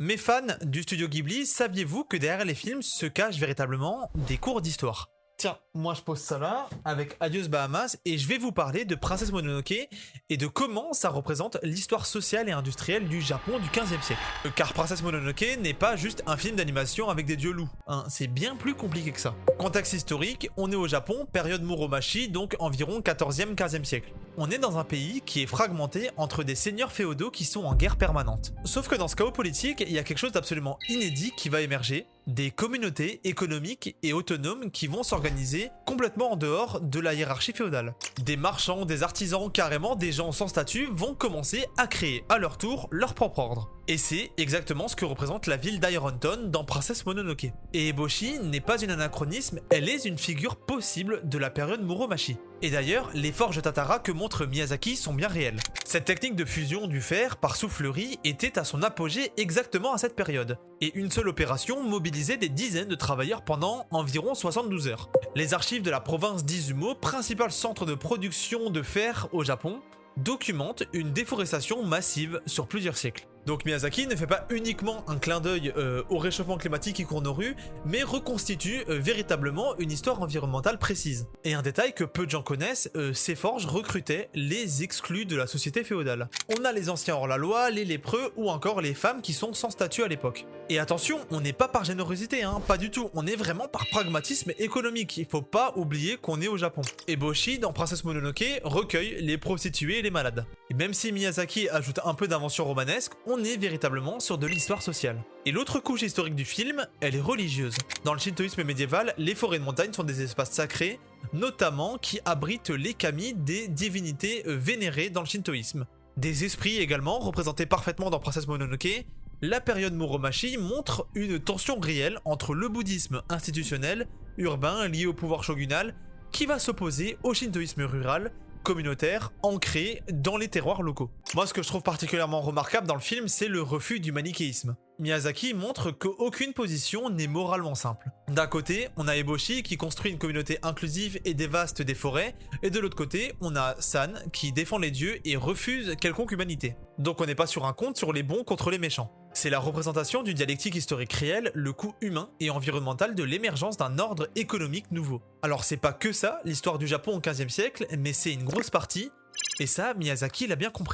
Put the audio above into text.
Mes fans du studio Ghibli, saviez-vous que derrière les films se cachent véritablement des cours d'histoire? Tiens, moi je pose ça là, avec Adios Bahamas, et je vais vous parler de Princesse Mononoke et de comment ça représente l'histoire sociale et industrielle du Japon du 15e siècle. Car Princesse Mononoke n'est pas juste un film d'animation avec des dieux loups, hein, c'est bien plus compliqué que ça. Contexte historique, on est au Japon, période Muromachi, donc environ 14e, 15e siècle. On est dans un pays qui est fragmenté entre des seigneurs féodaux qui sont en guerre permanente. Sauf que dans ce chaos politique, il y a quelque chose d'absolument inédit qui va émerger, des communautés économiques et autonomes qui vont s'organiser complètement en dehors de la hiérarchie féodale. Des marchands, des artisans, carrément des gens sans statut vont commencer à créer à leur tour leur propre ordre. Et c'est exactement ce que représente la ville d'Ironton dans Princesse Mononoke. Et Eboshi n'est pas un anachronisme, elle est une figure possible de la période Muromachi. Et d'ailleurs, les forges Tatara que montre Miyazaki sont bien réelles. Cette technique de fusion du fer par soufflerie était à son apogée exactement à cette période. Et une seule opération mobilisait des dizaines de travailleurs pendant environ 72 heures. Les archives de la province d'Izumo, principal centre de production de fer au Japon, documentent une déforestation massive sur plusieurs siècles. Donc Miyazaki ne fait pas uniquement un clin d'œil au réchauffement climatique qui court nos rues, mais reconstitue véritablement une histoire environnementale précise. Et un détail que peu de gens connaissent, ces forges recrutaient les exclus de la société féodale. On a les anciens hors-la-loi, les lépreux ou encore les femmes qui sont sans statut à l'époque. Et attention, on n'est pas par générosité, hein, pas du tout, on est vraiment par pragmatisme économique, il faut pas oublier qu'on est au Japon. Eboshi, dans Princesse Mononoke, recueille les prostituées et les malades. Et même si Miyazaki ajoute un peu d'invention romanesque, on est véritablement sur de l'histoire sociale. Et l'autre couche historique du film, elle est religieuse. Dans le shintoïsme médiéval, les forêts de montagne sont des espaces sacrés, notamment qui abritent les kami, des divinités vénérées dans le shintoïsme. Des esprits également, représentés parfaitement dans Princesse Mononoke. La période Muromachi montre une tension réelle entre le bouddhisme institutionnel, urbain, lié au pouvoir shogunal, qui va s'opposer au shintoïsme rural, communautaire, ancré dans les terroirs locaux. Moi, ce que je trouve particulièrement remarquable dans le film, c'est le refus du manichéisme. Miyazaki montre qu'aucune position n'est moralement simple. D'un côté, on a Eboshi qui construit une communauté inclusive et dévaste des forêts, et de l'autre côté, on a San qui défend les dieux et refuse quelconque humanité. Donc on n'est pas sur un conte sur les bons contre les méchants. C'est la représentation d'une dialectique historique réelle, le coût humain et environnemental de l'émergence d'un ordre économique nouveau. Alors c'est pas que ça, l'histoire du Japon au 15e siècle, mais c'est une grosse partie, et ça, Miyazaki l'a bien compris.